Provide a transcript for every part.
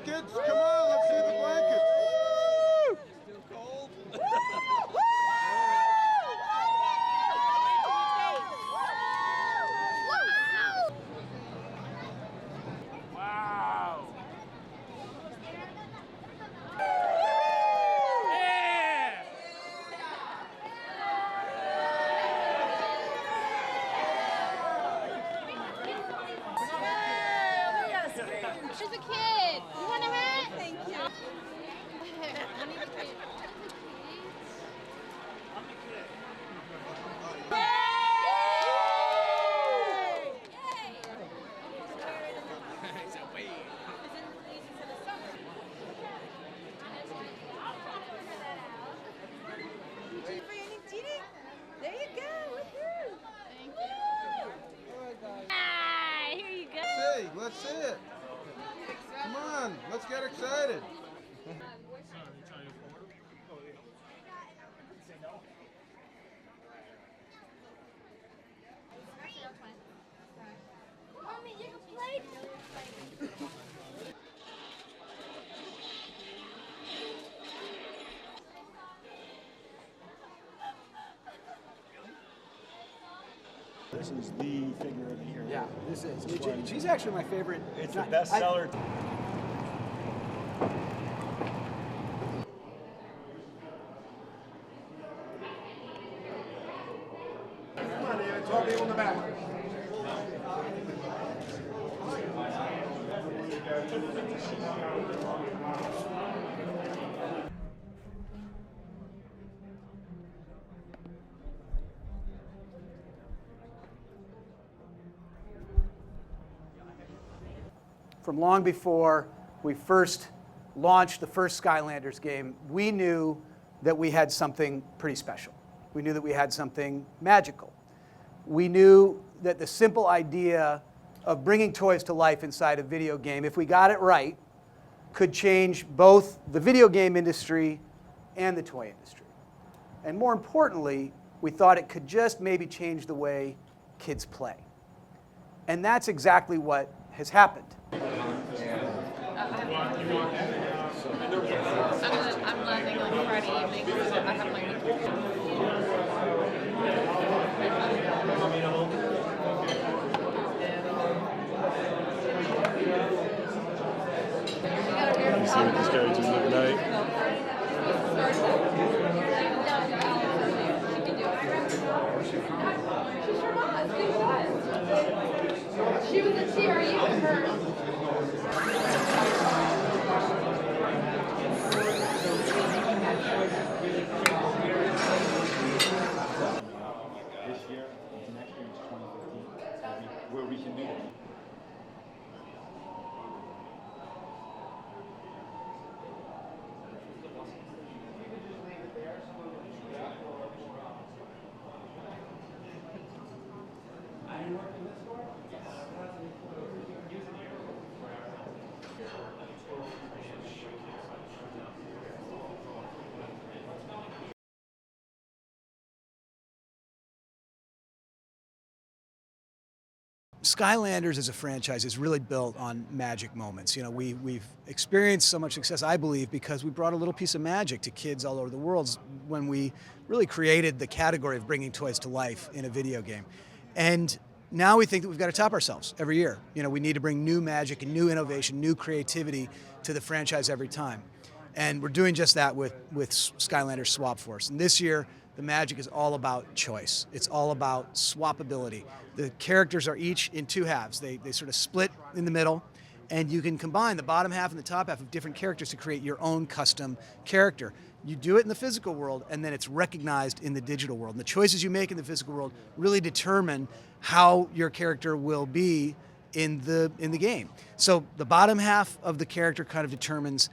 blankets? Come on, let's see the blankets. Still cold? Wow. She's a kid. You want a hat? Thank you. There you go. Woohoo! Thank you. Ah, here you go. Let's see it. Come on, let's get excited. Mommy, you can play. This is the figure of the year. Yeah, this is. She's actually my favorite. It's the best seller. Come on, Anna, 12 people in the back. From long before we first launched the first Skylanders game, we knew that we had something pretty special. We knew that we had something magical. We knew that the simple idea of bringing toys to life inside a video game, if we got it right, could change both the video game industry and the toy industry. And more importantly, we thought it could just maybe change the way kids play. And that's exactly what has happened. I'm landing on Friday evening, so I have my You see what these characters look like. She was a TRU at first. This year, into next year, into 2015, where we can do it. Skylanders as a franchise is really built on magic moments. You know, we've experienced so much success, I believe, because we brought a little piece of magic to kids all over the world when we really created the category of bringing toys to life in a video game. And now we think that we've got to top ourselves every year. You know, we need to bring new magic and new innovation, new creativity to the franchise every time. And we're doing just that with Skylanders Swap Force. And this year, the magic is all about choice. It's all about swappability. The characters are each in two halves. They sort of split in the middle, and you can combine the bottom half and the top half of different characters to create your own custom character. You do it in the physical world, and then it's recognized in the digital world. And the choices you make in the physical world really determine how your character will be in the game. So the bottom half of the character kind of determines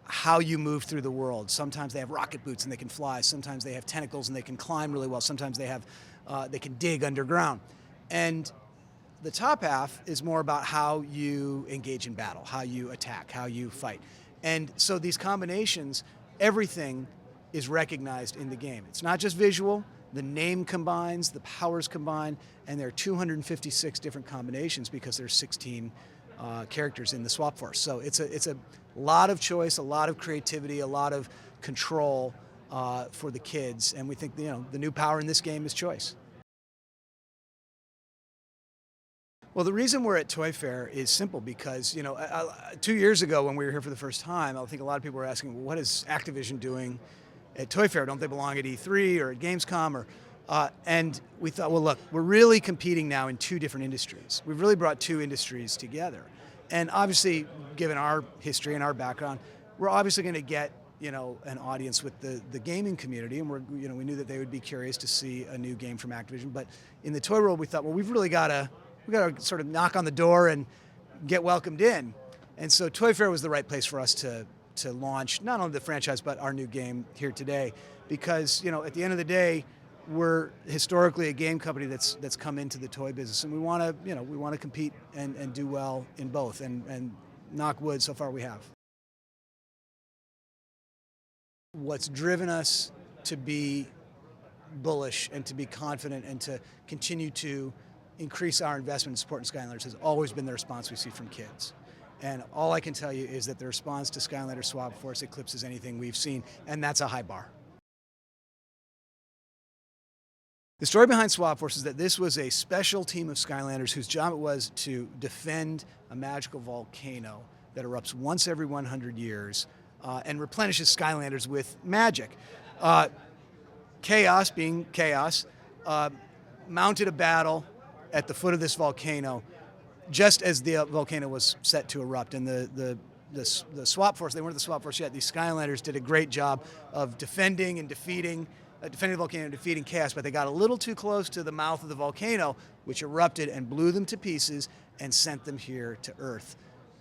how you move through the world. Sometimes they have rocket boots and they can fly. Sometimes they have tentacles and they can climb really well. Sometimes they have they can dig underground. And the top half is more about how you engage in battle, how you attack, how you fight. And so these combinations, everything is recognized in the game. It's not just visual. The name combines, the powers combine, and there are 256 different combinations because there's 16 characters in the Swap Force. So it's a lot of choice, a lot of creativity, a lot of control for the kids, and we think the new power in this game is choice. Well, the reason we're at Toy Fair is simple because 2 years ago when we were here for the first time, I think a lot of people were asking, well, what is Activision doing at Toy Fair? Don't they belong at E3 or at Gamescom? And we thought, well, look, we're really competing now in two different industries. We've really brought two industries together. And obviously, given our history and our background, we're obviously going to get an audience with the gaming community, and we knew that they would be curious to see a new game from Activision. But in the toy world, we thought, well, we've really got to sort of knock on the door and get welcomed in. And so Toy Fair was the right place for us to launch not only the franchise but our new game here today, because at the end of the day, we're historically a game company that's come into the toy business, and we want to compete and do well in both, and knock wood, so far we have. What's driven us to be bullish and to be confident and to continue to increase our investment in support in Skylanders has always been the response we see from kids. And all I can tell you is that the response to Skylanders Swap Force eclipses anything we've seen, and that's a high bar. The story behind Swap Force is that this was a special team of Skylanders whose job it was to defend a magical volcano that erupts once every 100 years and replenishes Skylanders with magic. Chaos, being chaos, mounted a battle at the foot of this volcano just as the volcano was set to erupt. And the Swap Force, they weren't the Swap Force yet, these Skylanders did a great job of defending the volcano and defeating chaos, but they got a little too close to the mouth of the volcano, which erupted and blew them to pieces and sent them here to Earth.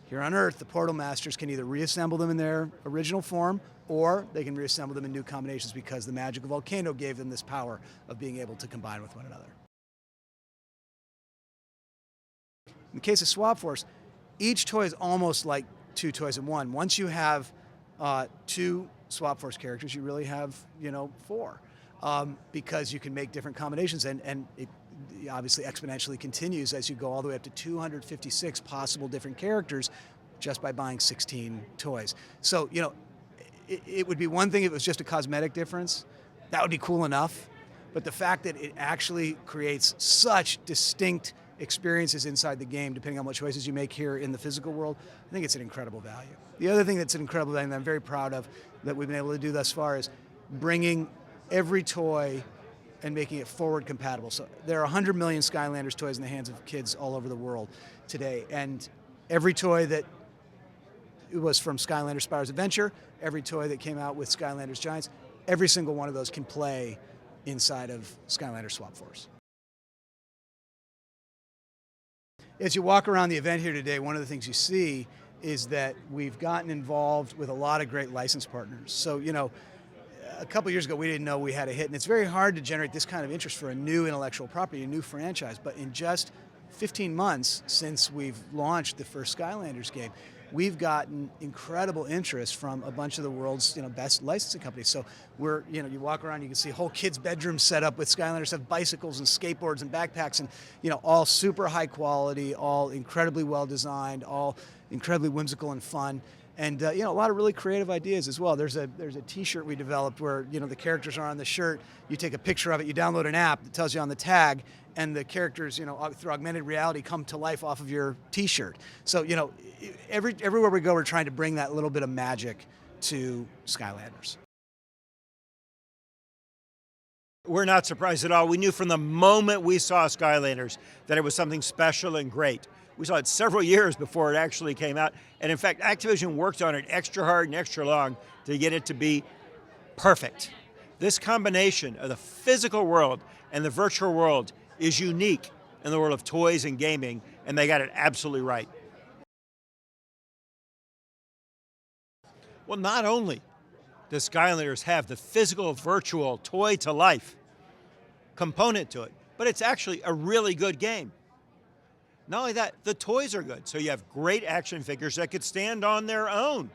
Here on Earth, the Portal Masters can either reassemble them in their original form, or they can reassemble them in new combinations because the magical volcano gave them this power of being able to combine with one another. In the case of Swap Force, each toy is almost like two toys in one. Once you have two Swap Force characters, you really have, four, because you can make different combinations, and it obviously exponentially continues as you go all the way up to 256 possible different characters just by buying 16 toys. So, it would be one thing if it was just a cosmetic difference. That would be cool enough. But the fact that it actually creates such distinct experiences inside the game, depending on what choices you make here in the physical world, I think it's an incredible value. The other thing that's an incredible value that I'm very proud of that we've been able to do thus far is bringing every toy and making it forward compatible. So there are 100 million Skylanders toys in the hands of kids all over the world today, and every toy that was from Skylanders Spyro's Adventure, every toy that came out with Skylanders Giants, every single one of those can play inside of Skylanders Swap Force. As you walk around the event here today, one of the things you see is that we've gotten involved with a lot of great license partners. So, a couple years ago, we didn't know we had a hit, and it's very hard to generate this kind of interest for a new intellectual property, a new franchise. But in just 15 months since we've launched the first Skylanders game, we've gotten incredible interest from a bunch of the world's best licensing companies. So you walk around, you can see whole kids' bedrooms set up with Skylanders, have bicycles and skateboards and backpacks, and all super high quality, all incredibly well designed, all incredibly whimsical and fun. And a lot of really creative ideas as well. There's a T-shirt we developed where the characters are on the shirt. You take a picture of it, you download an app that tells you on the tag, and the characters through augmented reality come to life off of your T-shirt. So everywhere we go, we're trying to bring that little bit of magic to Skylanders. We're not surprised at all. We knew from the moment we saw Skylanders that it was something special and great. We saw it several years before it actually came out. And in fact, Activision worked on it extra hard and extra long to get it to be perfect. This combination of the physical world and the virtual world is unique in the world of toys and gaming, and they got it absolutely right. Well, not only does Skylanders have the physical, virtual, toy-to-life component to it, but it's actually a really good game. Not only that, the toys are good. So you have great action figures that could stand on their own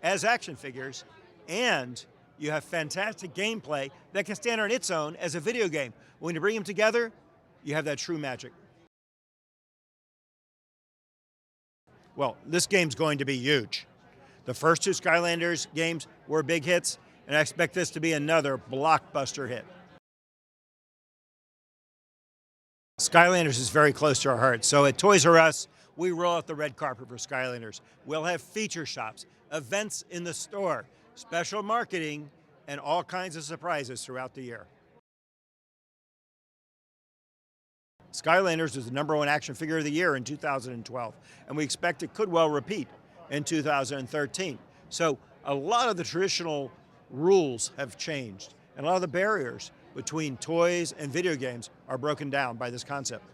as action figures, and you have fantastic gameplay that can stand on its own as a video game. When you bring them together, you have that true magic. Well, this game's going to be huge. The first two Skylanders games were big hits, and I expect this to be another blockbuster hit. Skylanders is very close to our hearts. So at Toys R Us, we roll out the red carpet for Skylanders. We'll have feature shops, events in the store, special marketing, and all kinds of surprises throughout the year. Skylanders was the #1 action figure of the year in 2012, and we expect it could well repeat in 2013. So a lot of the traditional rules have changed, and a lot of the barriers between toys and video games are broken down by this concept.